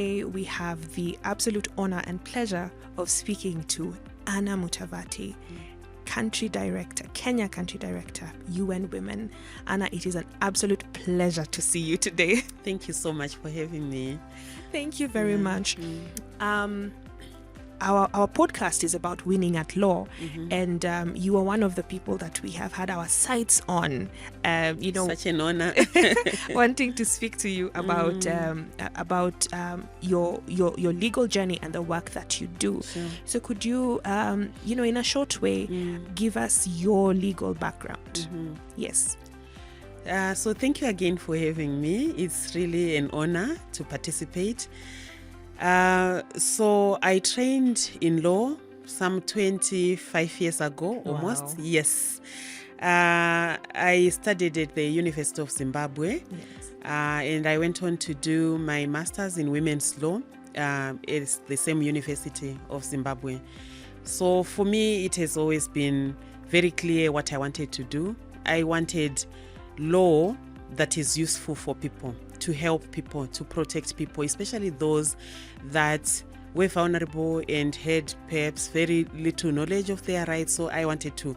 today we have the absolute honor and pleasure of speaking to Anna Mutavati, Kenya Country Director, UN Women. Anna, it is an absolute pleasure to see you today. Thank you so much for having me. Thank you very much. Our podcast is about winning at law, and you are one of the people that we have had our sights on. Such an honor. Wanting to speak to you about your legal journey and the work that you do. Sure. So could you, in a short way, give us your legal background? Yes. So thank you again for having me. It's really an honor to participate. So I trained in law some 25 years ago, almost. Wow. Yes. I studied at the University of Zimbabwe. Yes. And I went on to do my master's in women's law. It's the same University of Zimbabwe. So for me, it has always been very clear what I wanted to do. I wanted law that is useful for people, to help people, to protect people, especially those that were vulnerable and had perhaps very little knowledge of their rights. So I wanted to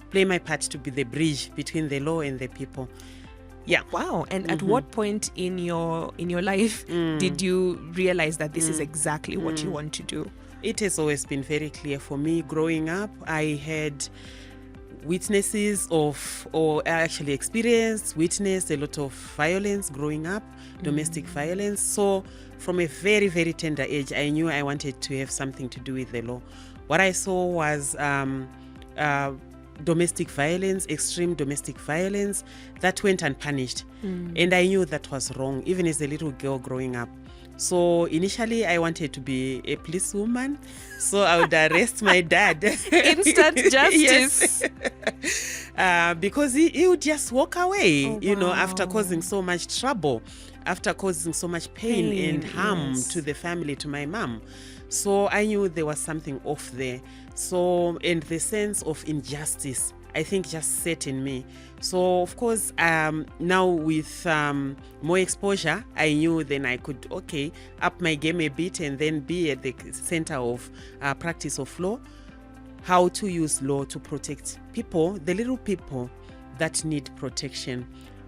play my part to be the bridge between the law and the people. Yeah. Wow. And at what point in your life did you realize that this is exactly what you want to do? It has always been very clear for me. Growing up, I had witnessed a lot of violence growing up, domestic violence. So from a very, very tender age, I knew I wanted to have something to do with the law. What I saw was domestic violence, extreme domestic violence that went unpunished. And I knew that was wrong, even as a little girl growing up. So initially I wanted to be a policewoman, so I would arrest my dad. Instant justice. Because he would just walk away, wow. After causing so much trouble, after causing so much pain and harm yes. to the family, to my mom. So I knew there was something off there. So, and the sense of injustice, I think, just set in me. So, of course, now with more exposure, I knew then I could, up my game a bit and then be at the center of practice of law, how to use law to protect people, the little people that need protection.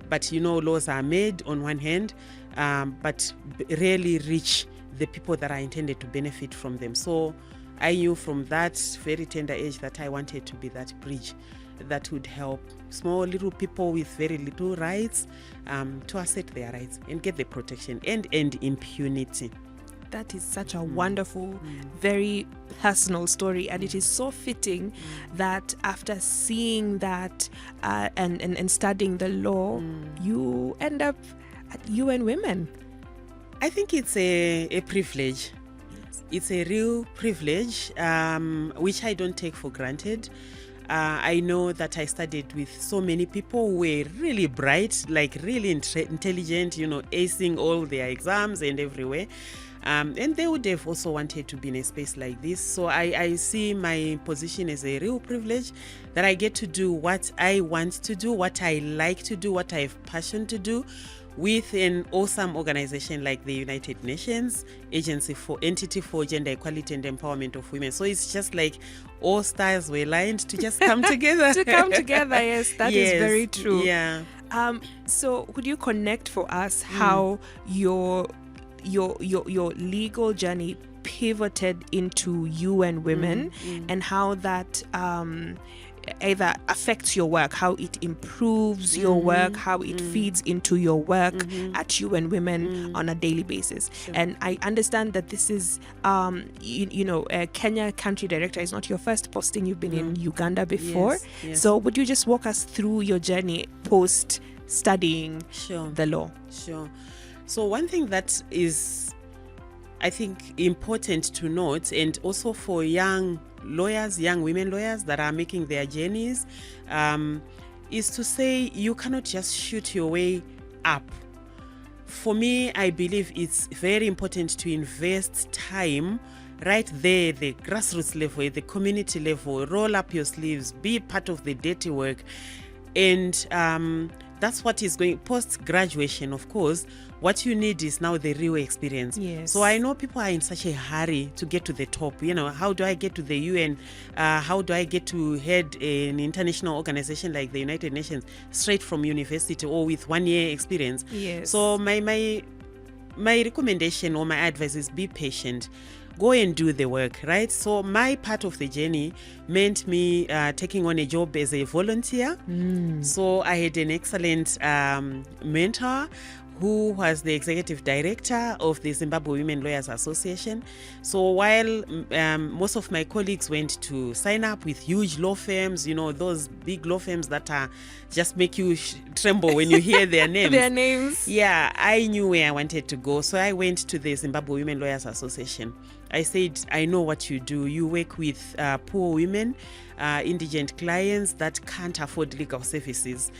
But, laws are made on one hand, but rarely reach the people that are intended to benefit from them. So I knew from that very tender age that I wanted to be that bridge that would help small little people with very little rights to assert their rights and get the protection and end impunity. That is such a wonderful, very personal story, and it is so fitting that after seeing that and studying the law, you end up at UN Women. I think it's a privilege. It's a real privilege, which I don't take for granted. I know that I studied with so many people who were really bright, like really intelligent, acing all their exams and everywhere. And they would have also wanted to be in a space like this. So I see my position as a real privilege, that I get to do what I want to do, what I like to do, what I have passion to do, with an awesome organization like the United Nations Entity for Gender Equality and Empowerment of Women. So it's just like all stars were aligned to just come together. To come together, yes, that is very true. Yeah. So could you connect for us how your legal journey pivoted into UN Women and how that either affects your work, how it improves your work, how it feeds into your work at UN Women on a daily basis. Sure. And I understand that this is, Kenya Country Director is not your first posting. You've been in Uganda before. Yes. So would you just walk us through your journey post studying the law? Sure. So one thing that is, I think, important to note, and also for young women lawyers that are making their journeys, is to say you cannot just shoot your way up. For me, I believe it's very important to invest time right there, the grassroots level, the community level. Roll up your sleeves, be part of the dirty work. And that's what is going post-graduation, of course. What you need is now the real experience. Yes. So I know people are in such a hurry to get to the top. How do I get to the UN? How do I get to head an international organization like the United Nations straight from university or with 1 year experience? Yes. So my recommendation or my advice is be patient. Go and do the work, right? So my part of the journey meant me taking on a job as a volunteer. So I had an excellent mentor who was the executive director of the Zimbabwe Women Lawyers Association. So while most of my colleagues went to sign up with huge law firms, those big law firms that just make you tremble when you hear their names. Their names. Yeah, I knew where I wanted to go. So I went to the Zimbabwe Women Lawyers Association. I said, I know what you do. You work with poor women, indigent clients that can't afford legal services,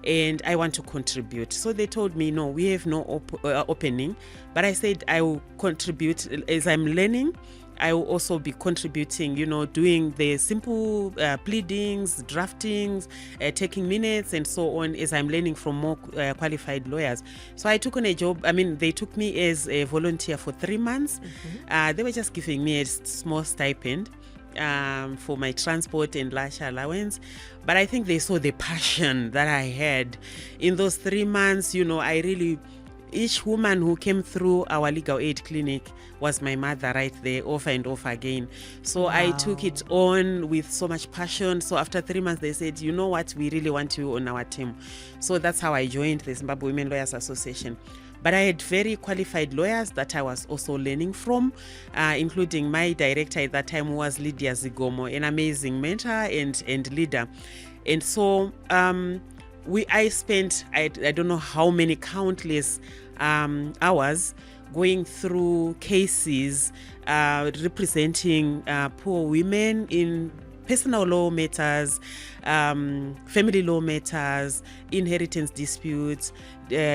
and I want to contribute. So they told me, no, we have no opening. But I said, I will contribute as I'm learning. I will also be contributing, doing the simple pleadings, draftings, taking minutes and so on as I'm learning from more qualified lawyers. So I took on a job. They took me as a volunteer for 3 months. They were just giving me a small stipend for my transport and lunch allowance. But I think they saw the passion that I had in those 3 months. Each woman who came through our legal aid clinic was my mother right there, over and over again. So I took it on with so much passion. So after 3 months, they said, you know what, we really want you on our team. So that's how I joined the Zimbabwe Women Lawyers Association. But I had very qualified lawyers that I was also learning from, including my director at that time, who was Lydia Zigomo, an amazing mentor and leader. And so I spent, I don't know how many countless hours going through cases representing poor women in personal law matters, family law matters, inheritance disputes,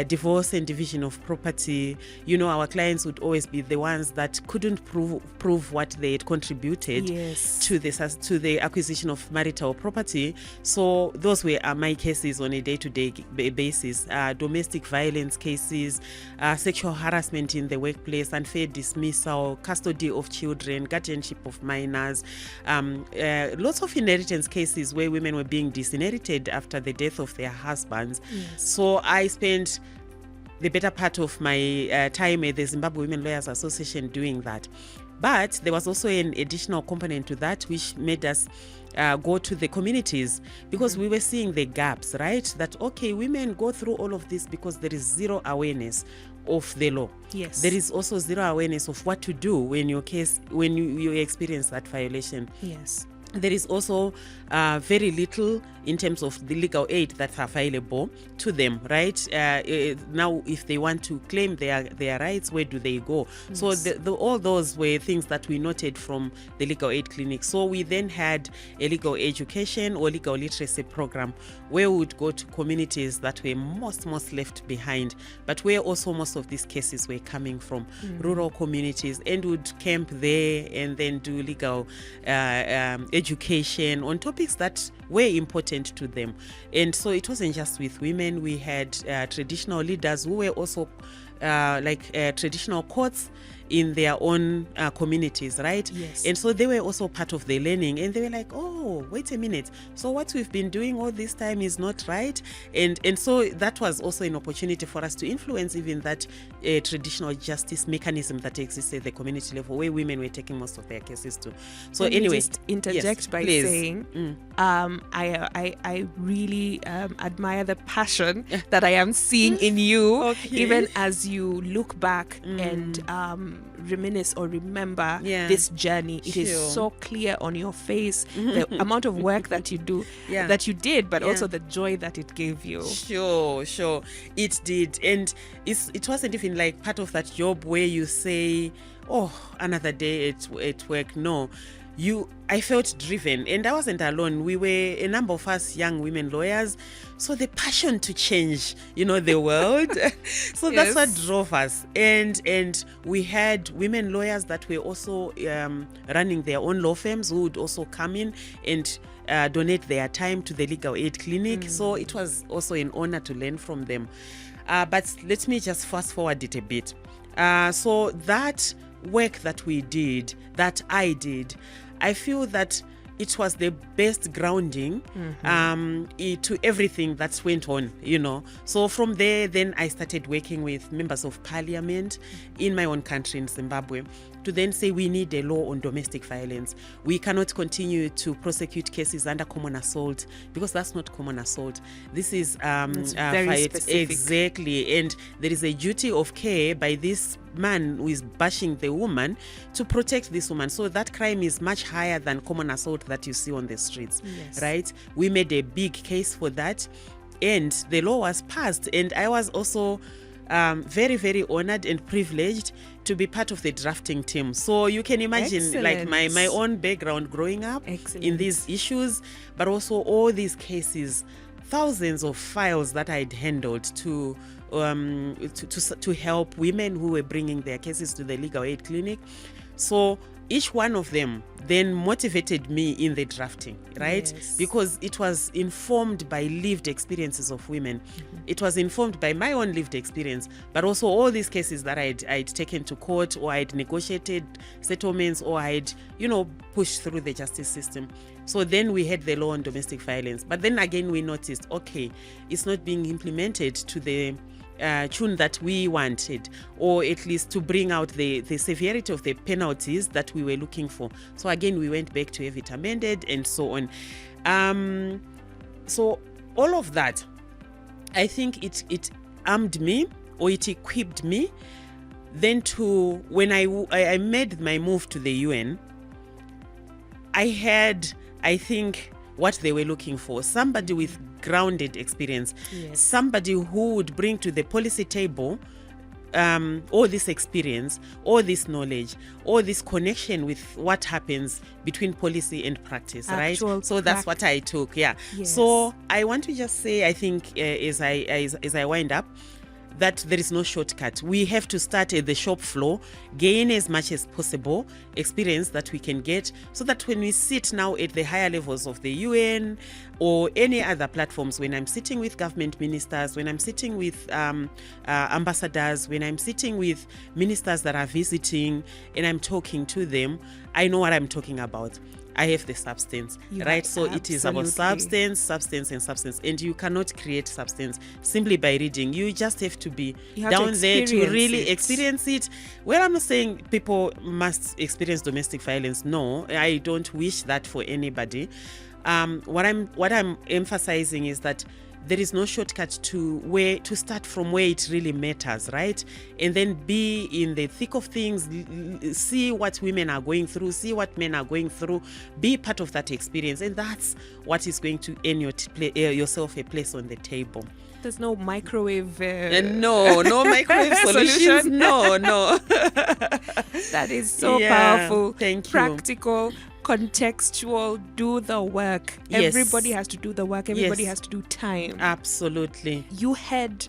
divorce and division of property. Our clients would always be the ones that couldn't prove what they had contributed to the acquisition of marital property. So those were my cases on a day-to-day basis. Domestic violence cases, sexual harassment in the workplace, unfair dismissal, custody of children, guardianship of minors, lots of inheritance cases where women were being disinherited after the death of their husbands. So I spent the better part of my time at the Zimbabwe Women Lawyers Association doing that. But there was also an additional component to that, which made us go to the communities, because we were seeing the gaps, right? That, okay, women go through all of this because there is zero awareness of the law. Yes. There is also zero awareness of what to do when you experience that violation. Yes. There is also very little in terms of the legal aid that's available to them, right? Now, if they want to claim their rights, where do they go? Yes. So all those were things that we noted from the legal aid clinic. So we then had a legal education or legal literacy program where we would go to communities that were most left behind, but where also most of these cases were coming from, rural communities, and would camp there and then do legal education on topics that were important to them. And so it wasn't just with women. We had traditional leaders who were also traditional courts in their own communities, right? Yes. And so they were also part of the learning, and they were like, oh, wait a minute, so what we've been doing all this time is not right. And so that was also an opportunity for us to influence even that traditional justice mechanism that exists at the community level, where women were taking most of their cases to. So Let anyway, me just interject by please. saying I really admire the passion that I am seeing in you, even as you look back and reminisce or remember this journey. It is so clear on your face, the amount of work that you do, that you did, but also the joy that it gave you. Sure, it did. And it wasn't even like part of that job where you say, oh, another day at work. No, I felt driven, and I wasn't alone. We were a number of us young women lawyers, so the passion to change, the world. So that's what drove us. And we had women lawyers that were also running their own law firms, who would also come in and donate their time to the legal aid clinic. So it was also an honor to learn from them. But let me just fast forward it a bit. So that work that we did, that I did, I feel that it was the best grounding to everything that went on, So from there, then I started working with members of parliament in my own country, in Zimbabwe, to then say we need a law on domestic violence. We cannot continue to prosecute cases under common assault, because that's not common assault. This is very specific. Exactly. And there is a duty of care by this man who is bashing the woman to protect this woman. So that crime is much higher than common assault that you see on the streets, right? We made a big case for that, and the law was passed. And I was also very, very honored and privileged to be part of the drafting team. So you can imagine like my own background growing up in these issues, but also all these cases, thousands of files that I'd handled to help women who were bringing their cases to the legal aid clinic. So each one of them then motivated me in the drafting, right? Because it was informed by lived experiences of women. It was informed by my own lived experience, but also all these cases that I'd taken to court, or I'd negotiated settlements, or I'd, pushed through the justice system. So then we had the law on domestic violence. But then again, we noticed, okay, it's not being implemented to the tune that we wanted, or at least to bring out the severity of the penalties that we were looking for. So again, we went back to have it amended and so on. So all of that, I think it armed me, or it equipped me then to, when I made my move to the UN, I had, I think, what they were looking for: somebody with grounded experience, somebody who would bring to the policy table all this experience, all this knowledge, all this connection with what happens between policy and practice, right? So that's what I took. So I want to just say, I think as I wind up, that there is no shortcut. We have to start at the shop floor, gain as much as possible experience that we can get, so that when we sit now at the higher levels of the UN or any other platforms, when I'm sitting with government ministers, when I'm sitting with ambassadors, when I'm sitting with ministers that are visiting and I'm talking to them, I know what I'm talking about. I have the substance, right? So it is about substance, and you cannot create substance simply by reading. You just have to be down there to really experience it. Well, I'm not saying people must experience domestic violence. No, I don't wish that for anybody. What I'm emphasizing is that there is no shortcut to where to start from, where it really matters, right? And then be in the thick of things, see what women are going through, see what men are going through, be part of that experience. And that's what is going to earn yourself a place on the table. There's no microwave no microwave solutions. No. That is so powerful. Thank you. Practical, contextual, do the work. Everybody has to do the work. Everybody has to do time. Absolutely. You had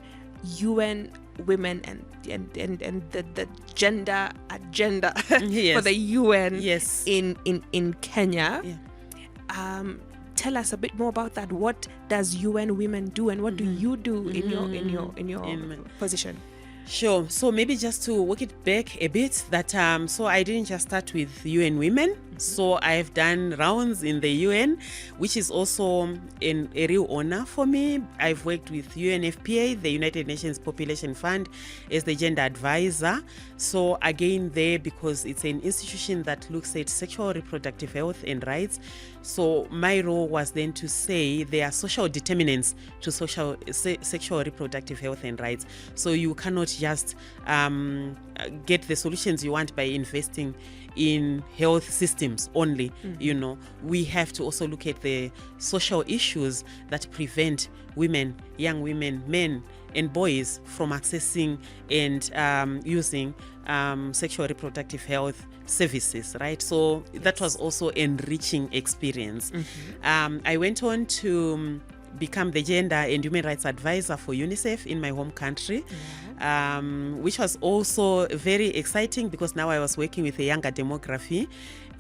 UN women and the gender agenda for the UN in Kenya. Tell us a bit more about that. What does UN Women do, and what do you do in your position? Sure. So maybe just to work it back a bit, that so I didn't just start with UN Women. So I've done rounds in the UN, which is also a real honor for me. I've worked with UNFPA, the United Nations Population Fund, as the gender advisor. So again there, because it's an institution that looks at sexual reproductive health and rights. So my role was then to say there are social determinants to sexual reproductive health and rights. So you cannot just get the solutions you want by investing in health systems only. We have to also look at the social issues that prevent women, young women, men and boys from accessing and using sexual reproductive health services, right? So that was also enriching experience. I went on to become the gender and human rights advisor for UNICEF in my home country. which was also very exciting because now I was working with a younger demography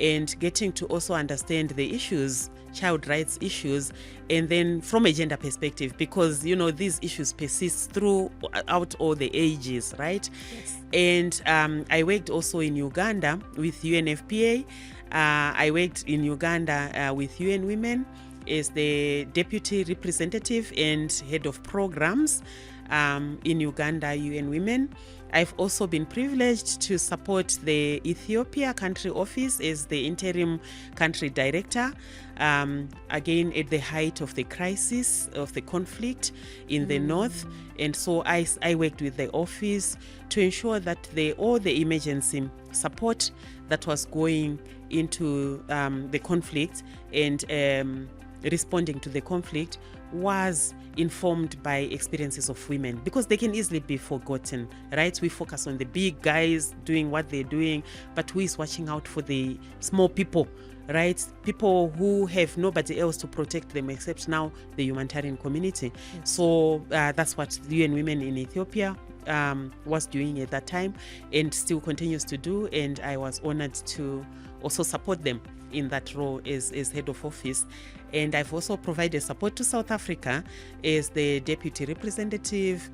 and getting to also understand the issues, child rights issues, and then from a gender perspective, because these issues persist throughout all the ages, right? Yes. And I worked also in Uganda with UNFPA. I worked in Uganda with UN Women as the deputy representative and head of programs in Uganda UN Women. I've also been privileged to support the Ethiopia country office as the interim country director, again at the height of the crisis of the conflict in the north. And so I worked with the office to ensure that all the emergency support that was going into the conflict and responding to the conflict was informed by experiences of women, because they can easily be forgotten, right? We focus on the big guys doing what they're doing, but who is watching out for the small people, right? People who have nobody else to protect them except now the humanitarian community. Yes. So that's what the UN Women in Ethiopia was doing at that time and still continues to do, and I was honored to also support them in that role as head of office. And I've also provided support to South Africa as the deputy representative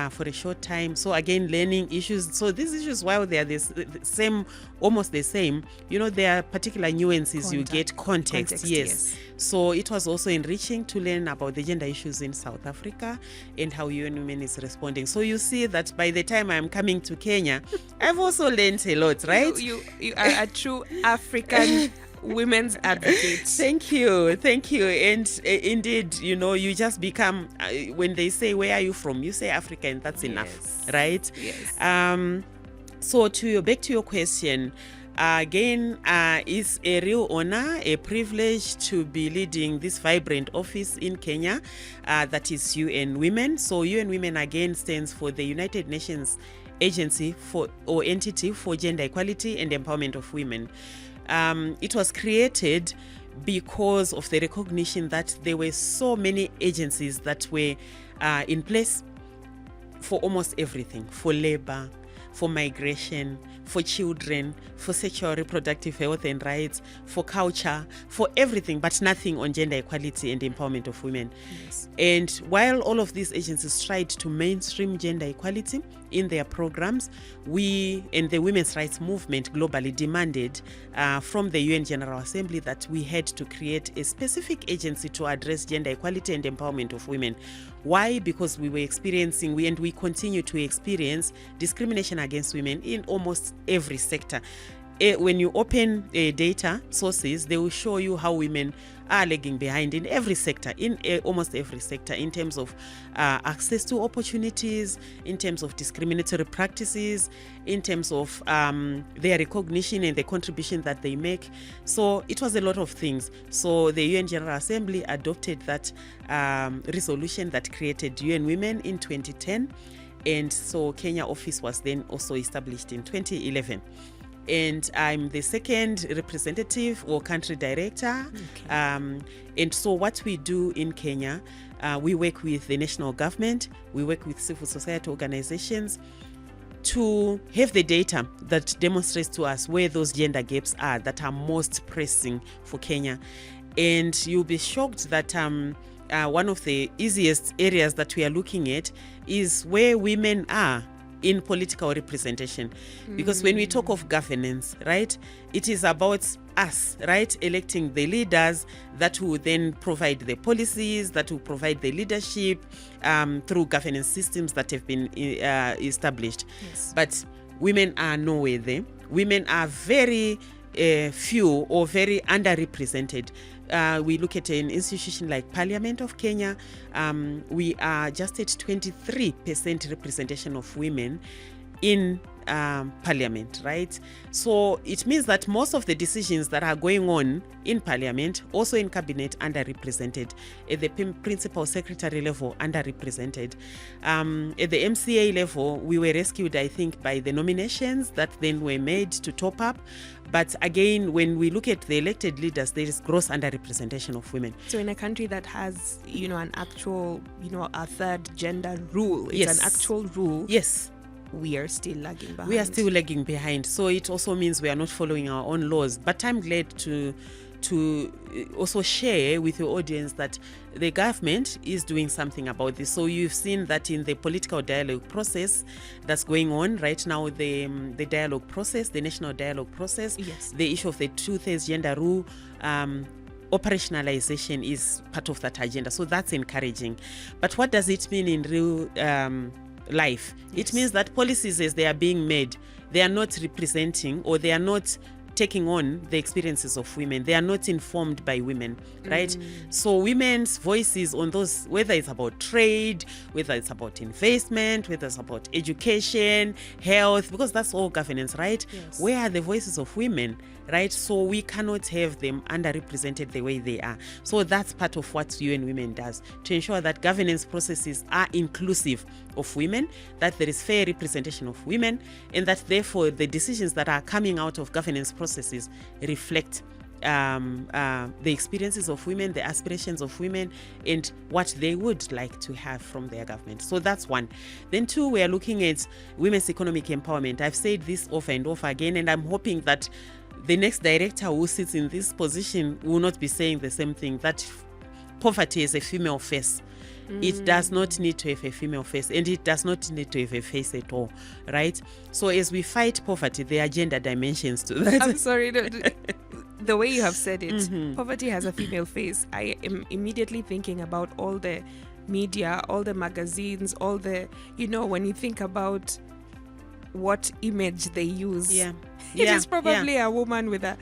for a short time. So again, learning issues. So these issues, while they are almost the same, there are particular nuances. You get context. Yes. So it was also enriching to learn about the gender issues in South Africa and how UN Women is responding. So you see that by the time I'm coming to Kenya, I've also learned a lot, right? You are a true African women's advocate. Thank you. And indeed, you just become, when they say, where are you from? You say Africa, and that's enough, right? Yes. So back to your question, again, it's a real honor, a privilege to be leading this vibrant office in Kenya, that is UN Women. So UN Women again stands for the United Nations Agency or Entity for Gender Equality and Empowerment of Women. It was created because of the recognition that there were so many agencies that were in place for almost everything, for labor, for migration, for children, for sexual reproductive health and rights, for culture, for everything, but nothing on gender equality and empowerment of women. Yes. And while all of these agencies tried to mainstream gender equality in their programs, we and the women's rights movement globally demanded from the UN General Assembly that we had to create a specific agency to address gender equality and empowerment of women. Why? Because we were experiencing, and we continue to experience discrimination against women in almost every sector. When you open data sources, they will show you how women are lagging behind in every sector, in almost every sector, in terms of access to opportunities, in terms of discriminatory practices, in terms of their recognition and the contribution that they make. So it was a lot of things. So the UN General Assembly adopted that resolution that created UN Women in 2010. And so Kenya office was then also established in 2011. And I'm the second representative or country director. Okay. And so what we do in Kenya, we work with the national government, we work with civil society organizations to have the data that demonstrates to us where those gender gaps are that are most pressing for Kenya. And you'll be shocked that one of the easiest areas that we are looking at is where women are in political representation. Because when we talk of governance, right, it is about us, right, electing the leaders that will then provide the policies, that will provide the leadership through governance systems that have been established. Yes. But women are nowhere there. Women are very few or very underrepresented. We look at an institution like Parliament of Kenya, we are just at 23% representation of women in Parliament, right? So it means that most of the decisions that are going on in Parliament, also in Cabinet, underrepresented. At the Principal Secretary level, underrepresented. At the MCA level, we were rescued, I think, by the nominations that then were made to top up. But again, when we look at the elected leaders, there is gross underrepresentation of women. So in a country that has, an actual, a third gender rule, it's Yes. an actual rule. Yes. we are still lagging behind. We are still lagging behind. So it also means we are not following our own laws. But I'm glad to also share with your audience that the government is doing something about this. So you've seen that in the political dialogue process that's going on right now, the dialogue process, the national dialogue process, Yes. the issue of the 2/3 gender rule, operationalization is part of that agenda. So that's encouraging. But what does it mean in real life? Yes. It means that policies as they are being made, they are not representing, or they are not taking on the experiences of women. They are not informed by women, right? So women's voices on those, whether it's about trade, whether it's about investment, whether it's about education, health, because that's all governance, right? Yes. Where are the voices of women, right? So we cannot have them underrepresented the way they are. So that's part of what UN Women does, to ensure that governance processes are inclusive of women, that there is fair representation of women, and that therefore the decisions that are coming out of governance processes reflect the experiences of women, the aspirations of women, and what they would like to have from their government. So that's one. Then two, we are looking at women's economic empowerment. I've said this over and over again, and I'm hoping that the next director who sits in this position will not be saying the same thing, that poverty is a female face. It does not need to have a female face, and it does not need to have a face at all, right? So as we fight poverty, there are gender dimensions to that. I'm sorry, the way you have said it, poverty has a female face. I am immediately thinking about all the media, all the magazines, all the, when you think about what image they use, it is probably a woman with a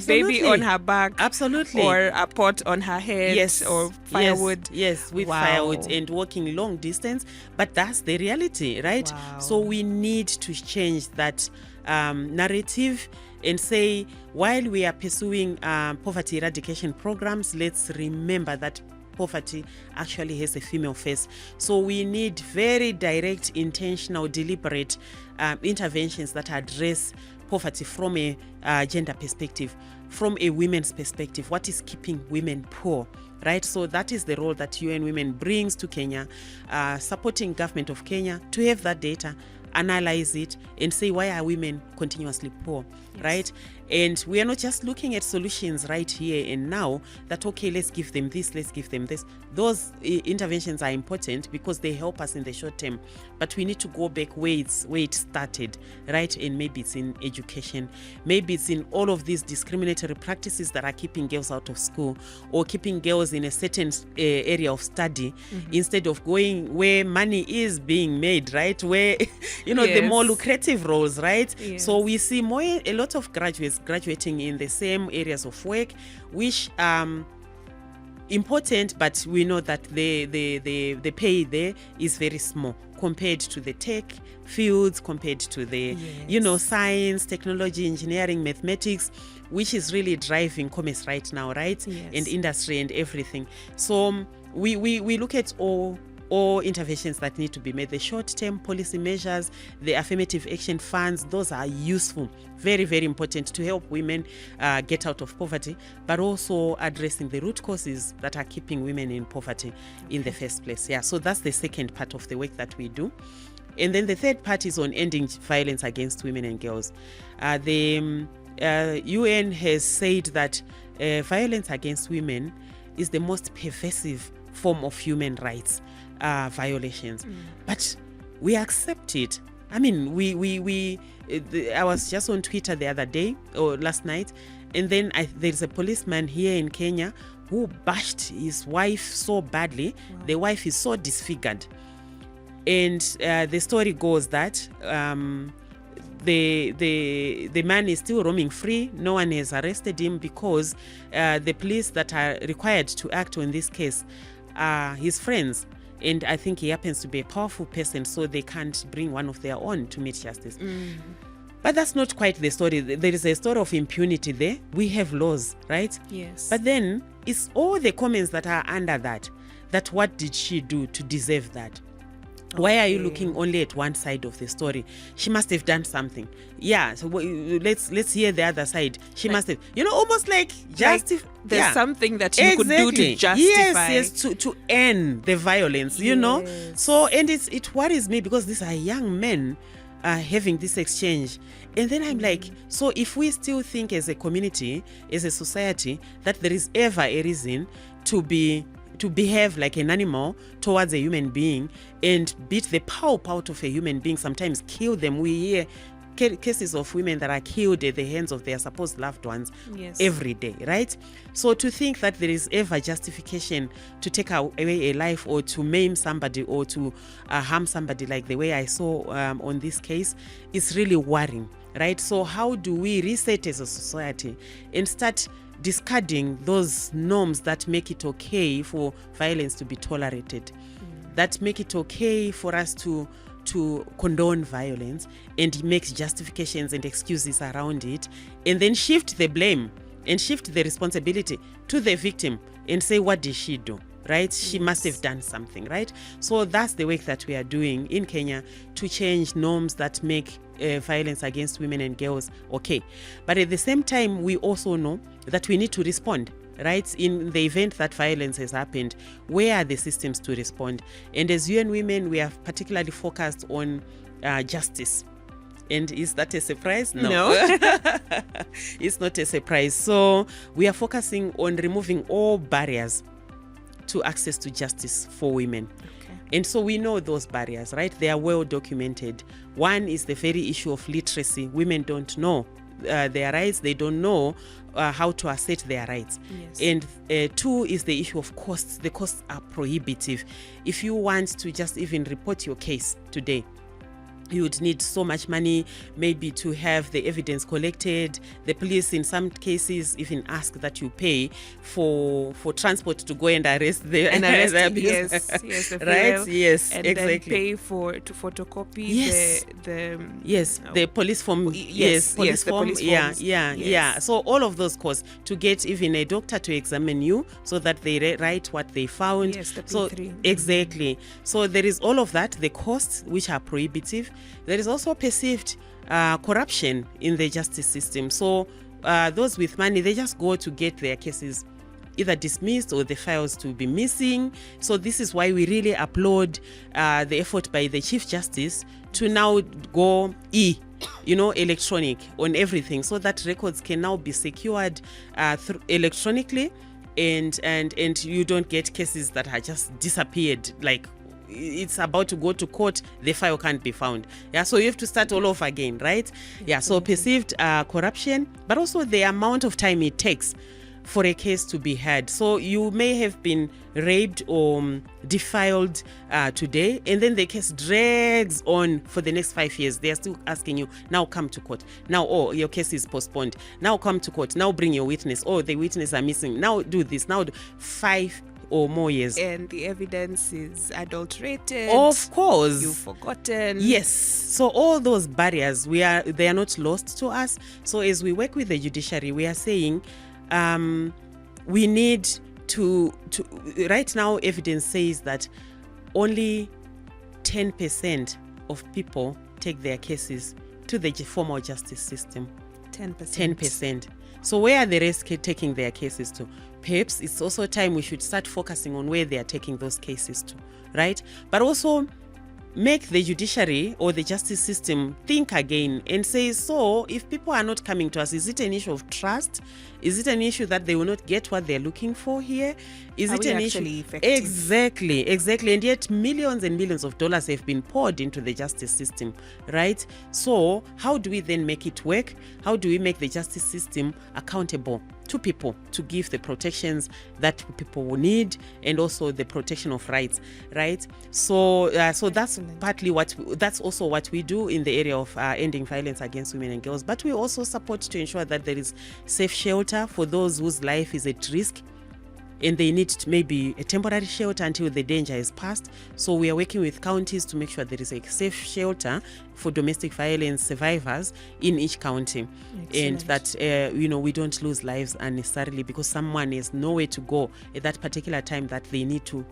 baby on her back, absolutely, or a pot on her head, or firewood, with firewood, and walking long distance. But that's the reality, right? So we need to change that narrative and say, while we are pursuing poverty eradication programs, let's remember that poverty actually has a female face. So we need very direct, intentional, deliberate interventions that address poverty from a gender perspective, from a women's perspective. What is keeping women poor, right? So that is the role that UN Women brings to Kenya, supporting government of Kenya to have that data, analyze it, and say, why are women continuously poor, right? And we are not just looking at solutions right here and now, that, okay, let's give them this, let's give them this. Those interventions are important because they help us in the short term, but we need to go back where it started, right? And maybe it's in education, maybe it's in all of these discriminatory practices that are keeping girls out of school, or keeping girls in a certain area of study, instead of going where money is being made, right? Where, the more lucrative roles, right? So we see a lot of graduates graduating in the same areas of work, which important, but we know that the pay there is very small compared to the tech fields, compared to the science, technology, engineering, mathematics, which is really driving commerce right now, right? And industry and everything. So we look at all interventions that need to be made. The short-term policy measures, the affirmative action funds, those are useful, very, very important to help women get out of poverty, but also addressing the root causes that are keeping women in poverty in the first place. So that's the second part of the work that we do. And then the third part is on ending violence against women and girls. The UN has said that violence against women is the most pervasive form of human rights violations, but we accept it. I mean, I was just on Twitter the other day or last night, and then there's a policeman here in Kenya who bashed his wife so badly. The wife is so disfigured, and the story goes that the man is still roaming free. No one has arrested him because the police that are required to act on this case are his friends. And I think he happens to be a powerful person, so they can't bring one of their own to meet justice. But that's not quite the story. There is a story of impunity there. We have laws, right? Yes. But then it's all the comments that are under that what did she do to deserve that? Why are you looking only at one side of the story? She must have done something. So let's hear the other side. She must have, almost like justify. There's something that you could do to justify. Yes, to end the violence, So, and it worries me because these are young men having this exchange. And then I'm like, so if we still think as a community, as a society, that there is ever a reason to behave like an animal towards a human being and beat the pulp out of a human being, sometimes kill them. We hear cases of women that are killed at the hands of their supposed loved ones every day, right? So to think that there is ever justification to take away a life or to maim somebody or to harm somebody like the way I saw on this case is really worrying, right? So how do we reset as a society and start discarding those norms that make it okay for violence to be tolerated, that make it okay for us to condone violence and make justifications and excuses around it, and then shift the blame and shift the responsibility to the victim and say, what did she do? Right? She must have done something, right? So that's the work that we are doing in Kenya to change norms that make violence against women and girls okay. But at the same time, we also know that we need to respond, right? In the event that violence has happened, where are the systems to respond? And as UN Women, we are particularly focused on justice. And is that a surprise? No. It's not a surprise. So we are focusing on removing all barriers to access to justice for women. And so we know those barriers, right? They are well documented. One is the very issue of literacy. Women don't know their rights. They don't know how to assert their rights. And two is the issue of costs. The costs are prohibitive. If you want to just even report your case today, you would need so much money, maybe to have the evidence collected. The police, in some cases, even ask that you pay for transport to go and arrest the the right? Yes, and exactly. then pay to photocopy the police form. Police form. Yeah. So all of those costs to get even a doctor to examine you, so that they write what they found. Yes, the P3. So exactly. So there is all of that. The costs, which are prohibitive. There is also perceived corruption in the justice system. So those with money, they just go to get their cases either dismissed or the files to be missing. So this is why we really applaud the effort by the Chief Justice to now go electronic on everything, so that records can now be secured electronically, and you don't get cases that are just disappeared, like it's about to go to court, the file can't be found. So you have to start all over again, right? So perceived corruption, but also the amount of time it takes for a case to be heard. So you may have been raped or defiled today, and then the case drags on for the next 5 years. They are still asking you, now come to court. Now, your case is postponed. Now come to court. Now bring your witness. The witness are missing. Now do this. Now 5 or more years. And the evidence is adulterated. Of course. You've forgotten. Yes. So all those barriers, they are not lost to us. So as we work with the judiciary, we are saying we need to right now, evidence says that only 10% of people take their cases to the formal justice system. 10%. So where are the rest taking their cases to? Perhaps it's also time we should start focusing on where they are taking those cases to, right? But also make the judiciary or the justice system think again and say, so if people are not coming to us, is it an issue of trust? Is it an issue that they will not get what they're looking for here? Is it an issue? Effective? Exactly. And yet millions and millions of dollars have been poured into the justice system, right? So how do we then make it work? How do we make the justice system accountable to people, to give the protections that people will need, and also the protection of rights, right? So that's partly that's also what we do in the area of ending violence against women and girls. But we also support to ensure that there is safe shelter for those whose life is at risk, and they need maybe a temporary shelter until the danger is past. So we are working with counties to make sure there is a safe shelter for domestic violence survivors in each county. Excellent. And that we don't lose lives unnecessarily because someone has nowhere to go at that particular time that they need to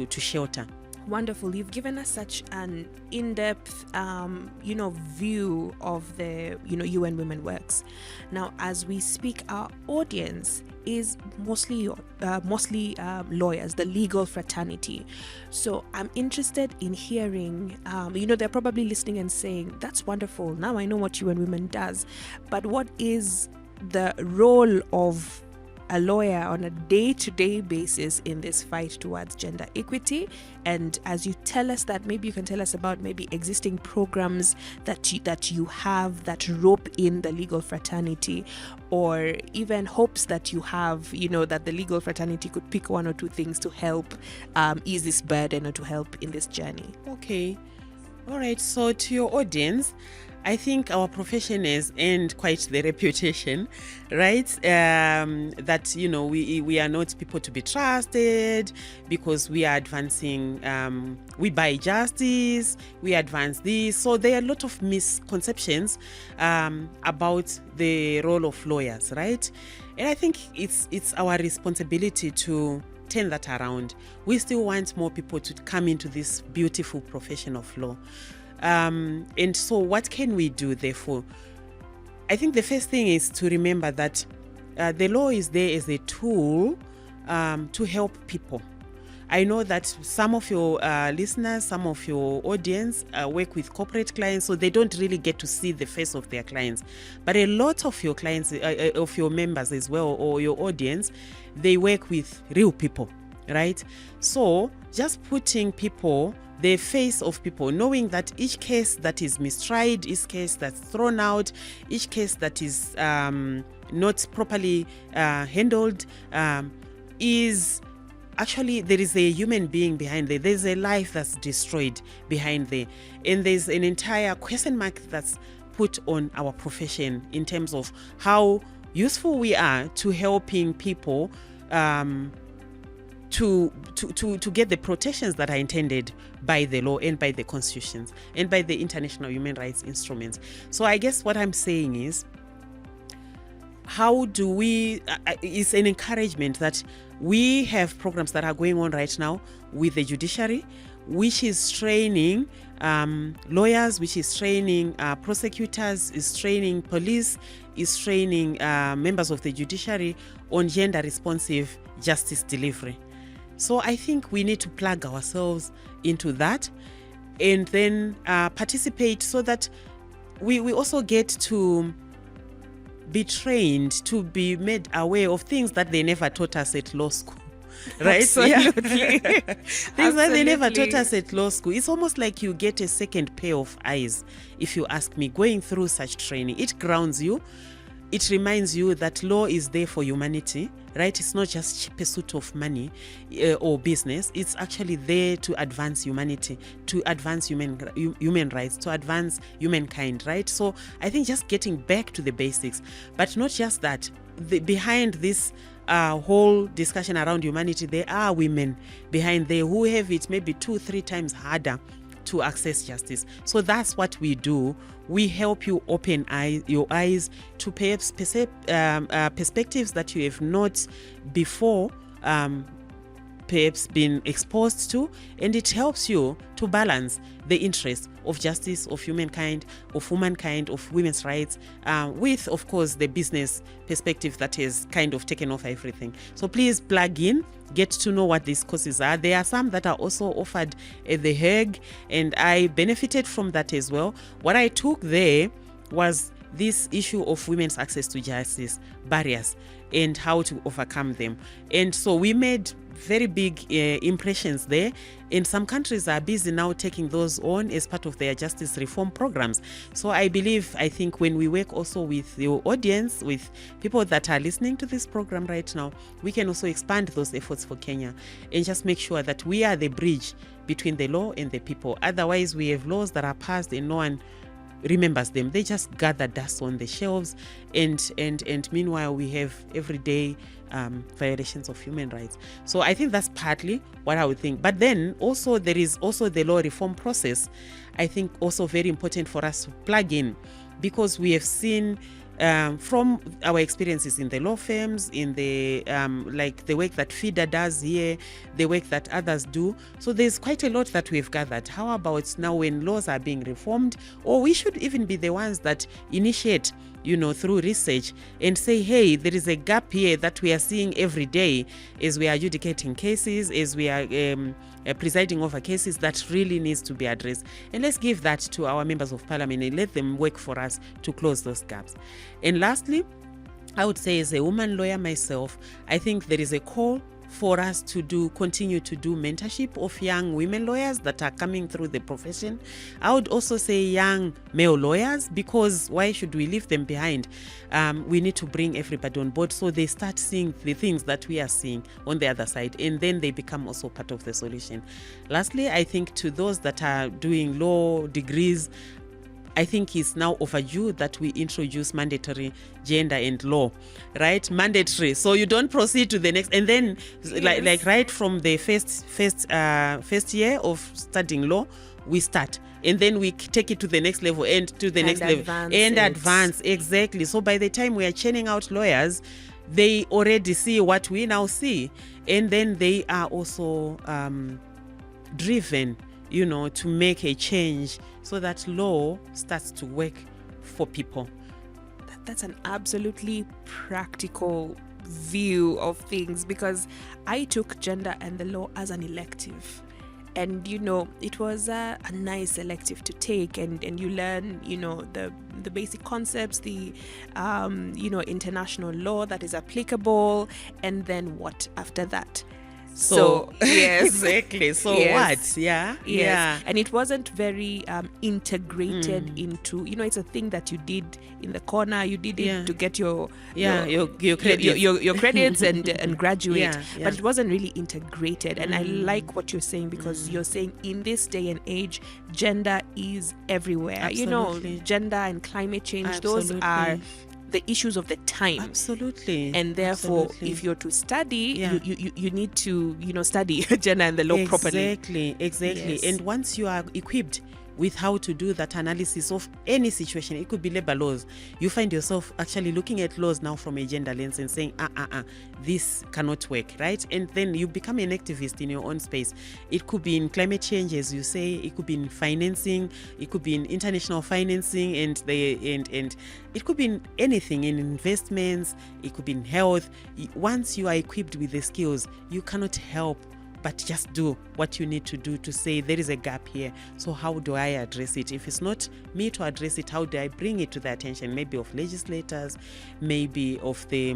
shelter. Wonderful. You've given us such an in-depth, view of the, UN Women works. Now, as we speak, our audience is mostly lawyers, the legal fraternity. So I'm interested in hearing, they're probably listening and saying, that's wonderful. Now I know what UN Women does. But what is the role of a lawyer on a day-to-day basis in this fight towards gender equity? And as you tell us that, maybe you can tell us about maybe existing programs that you have that rope in the legal fraternity, or even hopes that you have, that the legal fraternity could pick one or two things to help ease this burden or to help in this journey. Okay. All right. So to your audience, I think our profession has earned quite the reputation, right? That, we are not people to be trusted because we are advancing, we buy justice, we advance this. So there are a lot of misconceptions about the role of lawyers, right? And I think it's our responsibility to turn that around. We still want more people to come into this beautiful profession of law. And so what can we do, therefore? I think the first thing is to remember that the law is there as a tool to help people. I know that some of your listeners, some of your audience work with corporate clients, so they don't really get to see the face of their clients. But a lot of your clients, of your members as well, or your audience, they work with real people, right? So just putting people, the face of people, knowing that each case that is mistried, each case that's thrown out, each case that is not properly handled is actually, there is a human being behind there. There's a life that's destroyed behind there. And there's an entire question mark that's put on our profession in terms of how useful we are to helping people to get the protections that are intended by the law and by the constitutions and by the international human rights instruments. So I guess what I'm saying is, how do we, it's an encouragement that we have programs that are going on right now with the judiciary, which is training lawyers, which is training prosecutors, is training police, is training members of the judiciary on gender responsive justice delivery. So I think we need to plug ourselves into that and then participate so that we also get to be trained, to be made aware of things that they never taught us at law school. Right? Absolutely. Things that they never taught us at law school. It's almost like you get a second pair of eyes, if you ask me, going through such training. It grounds you. It reminds you that law is there for humanity, right? It's not just cheap pursuit of money or business. It's actually there to advance humanity, to advance human rights, to advance humankind, right? So I think just getting back to the basics, but not just that. Behind this whole discussion around humanity, there are women behind there who have it maybe 2-3 times harder to access justice. So that's what we do. We help you open your eyes to perhaps perspectives that you have not before perhaps been exposed to, and it helps you to balance the interests of justice, of humankind, of womankind, of women's rights, with, of course, the business perspective that has kind of taken off everything. So please plug in, get to know what these courses are. There are some that are also offered at The Hague, and I benefited from that as well. What I took there was this issue of women's access to justice, barriers, and how to overcome them. And so we made very big impressions there, and some countries are busy now taking those on as part of their justice reform programs. So I think when we work also with your audience, with people that are listening to this program right now, we can also expand those efforts for Kenya and just make sure that we are the bridge between the law and the people. Otherwise, we have laws that are passed and no one remembers them. They just gather dust on the shelves, and meanwhile we have everyday violations of human rights. So I think that's partly what I would think. But then also there is also the law reform process. I think also very important for us to plug in, because we have seen from our experiences in the law firms, in the like the work that FIDA does here, the work that others do. So there's quite a lot that we've gathered. How about now when laws are being reformed, or we should even be the ones that initiate, through research and say, hey, there is a gap here that we are seeing every day as we are adjudicating cases, as we are presiding over cases that really needs to be addressed. And let's give that to our members of parliament and let them work for us to close those gaps. And lastly, I would say, as a woman lawyer myself, I think there is a call for us to continue to do mentorship of young women lawyers that are coming through the profession. I would also say young male lawyers, because why should we leave them behind? We need to bring everybody on board so they start seeing the things that we are seeing on the other side, and then they become also part of the solution. Lastly, I think to those that are doing law degrees, I think it's now overdue that we introduce mandatory gender and law, right? Mandatory. So you don't proceed to the next, and then Yes. like right from the first year of studying law, we start, and then we take it to the next level and to the next level and advance. Exactly. So by the time we are churning out lawyers, they already see what we now see, and then they are also driven, to make a change so that law starts to work for people. That's an absolutely practical view of things, because I took gender and the law as an elective. And it was a nice elective to take, and you learn the basic concepts, the international law that is applicable, and then what after that. So yes. Exactly. So Yes. what? Yeah. Yes. Yeah. And it wasn't very integrated into, it's a thing that you did in the corner. You did it to get your credits. your credits and graduate. Yeah. But it wasn't really integrated. And I like what you're saying, because you're saying in this day and age, gender is everywhere. Absolutely. Gender and climate change, Absolutely. those are the issues of the time. Absolutely. And therefore, Absolutely. if you're to study, you need to study gender and the law properly. Exactly. Yes. And once you are equipped with how to do that analysis of any situation, it could be labor laws, you find yourself actually looking at laws now from a gender lens and saying, this cannot work, right? And then you become an activist in your own space. It could be in climate change, as you say, it could be in financing, it could be in international financing, and it could be in anything, in investments, it could be in health. Once you are equipped with the skills, you cannot help but just do what you need to do to say there is a gap here. So how do I address it? If it's not me to address it, how do I bring it to the attention, maybe of legislators, maybe of the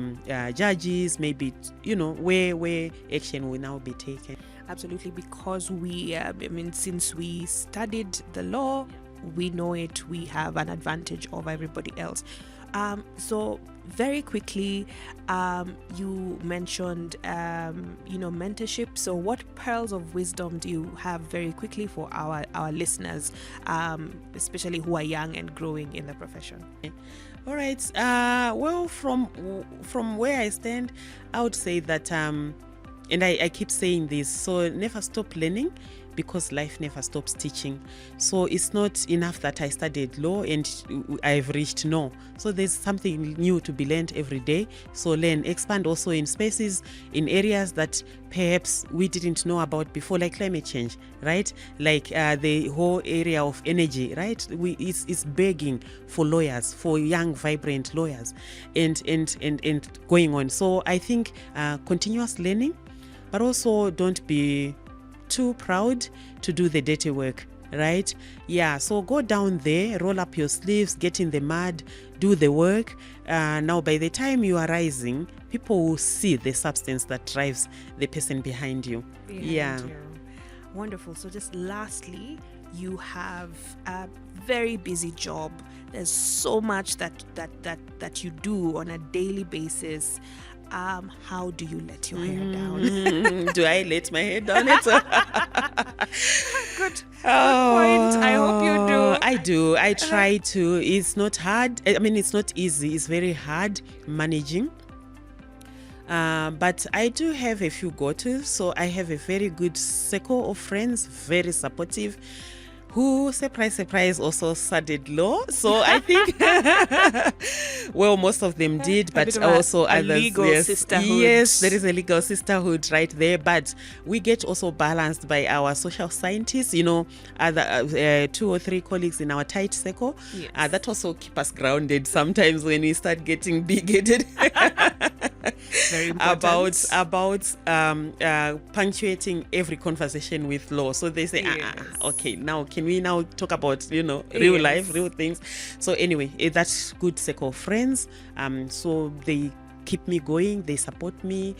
judges, maybe, where action will now be taken? Absolutely, because we, since we studied the law, we know it, we have an advantage over everybody else. So very quickly, you mentioned, mentorship. So what pearls of wisdom do you have very quickly for our listeners, especially who are young and growing in the profession? All right. Well, from where I stand, I would say that, and I keep saying this, so never stop learning, because life never stops teaching. So it's not enough that I studied law and I've reached. No. So there's something new to be learned every day. So learn, expand also in spaces, in areas that perhaps we didn't know about before, like climate change, right? Like the whole area of energy, right? It's begging for lawyers, for young, vibrant lawyers, and going on. So I think continuous learning, but also don't be too proud to do the dirty work, right? Yeah, so go down there, roll up your sleeves, get in the mud, do the work. Now by the time you are rising, people will see the substance that drives the person behind you. You. Wonderful. So just lastly, you have a very busy job. There's so much that you do on a daily basis. How do you let your hair down? Do I let my hair down? Good point. I hope you do. I do. I try to. It's not hard. It's not easy. It's very hard managing. But I do have a few go-tos. So I have a very good circle of friends, very supportive, who, surprise, also studied law. So I think, well, most of them did, but also a others. Legal Yes, sisterhood. yes, there is a legal sisterhood right there. But we get also balanced by our social scientists. Other 2 or 3 colleagues in our tight circle. Yes. That also keep us grounded sometimes when we start getting big-headed. Very important. about punctuating every conversation with law. So they say, okay, now can we now talk about real life, real things? So anyway, that's good circle of friends. So they keep me going. They support me.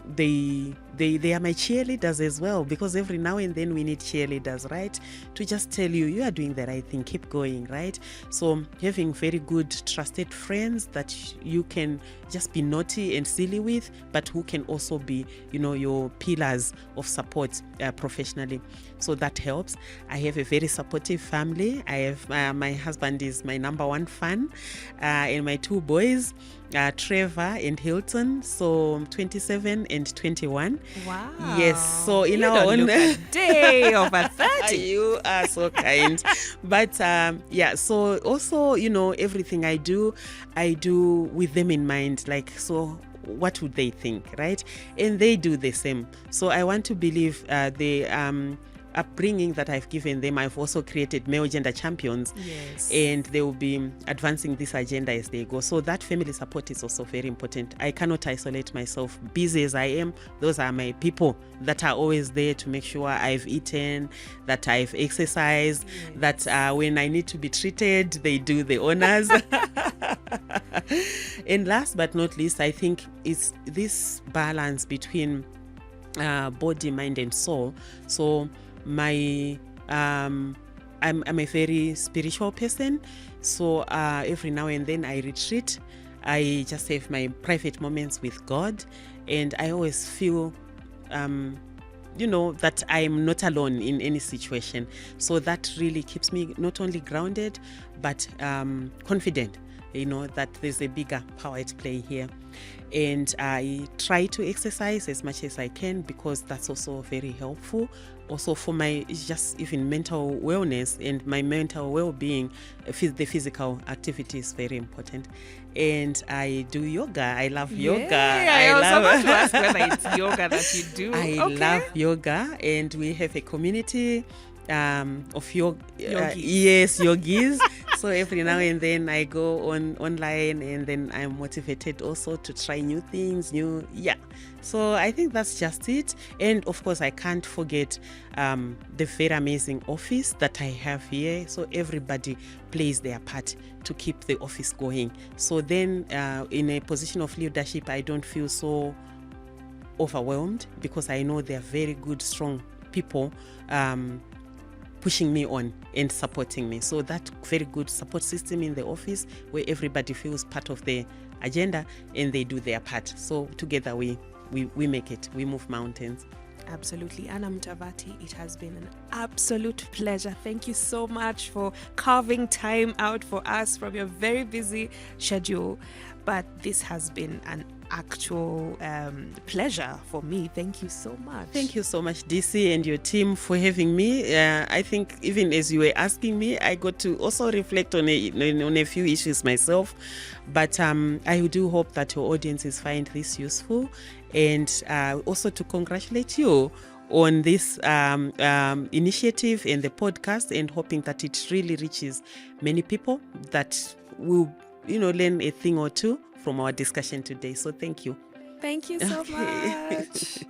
They are my cheerleaders as well, because every now and then we need cheerleaders, right? To just tell you are doing the right thing, keep going, right? So having very good trusted friends that you can just be naughty and silly with, but who can also be your pillars of support professionally. So that helps. I have a very supportive family. I have my husband is my number one fan, and my 2 boys, Trevor and Hilton, so 27 and 21. Wow. Yes. So in you our don't own look a day over 30. You are so kind. But so also, everything I do with them in mind. Like, so what would they think, right? And they do the same. So I want to believe the upbringing that I've given them, I've also created male gender champions. Yes. And they will be advancing this agenda as they go. So that family support is also very important. I cannot isolate myself. Busy as I am, those are my people that are always there to make sure I've eaten, that I've exercised, that when I need to be treated, they do the honors. And last but not least, I think it's this balance between body, mind, and soul. So I'm a very spiritual person. So every now and then I retreat. I just have my private moments with God, and I always feel that I'm not alone in any situation. So that really keeps me not only grounded, but confident, that there's a bigger power at play here. And I try to exercise as much as I can, because that's also very helpful. Also for my just even mental wellness and my mental well-being, the physical activity is very important. And I do yoga. I love yoga. I was about to ask whether it's yoga that you do. I love yoga, and we have a community of yogis. So every now and then I go online, and then I'm motivated also to try new things, So I think that's just it. And of course, I can't forget the very amazing office that I have here. So everybody plays their part to keep the office going. So then in a position of leadership, I don't feel so overwhelmed, because I know they're very good, strong people pushing me on and supporting me. So that very good support system in the office, where everybody feels part of the agenda and they do their part. So together we make it. We move mountains. Absolutely. Anna Mutavati, it has been an absolute pleasure. Thank you so much for carving time out for us from your very busy schedule. But this has been an actual pleasure for me. Thank you so much. Thank you so much, DC, and your team for having me. I think even as you were asking me, I got to also reflect on a few issues myself. But I do hope that your audiences find this useful, and also to congratulate you on this initiative and the podcast, and hoping that it really reaches many people that will learn a thing or two from our discussion today. So thank you. Thank you so much.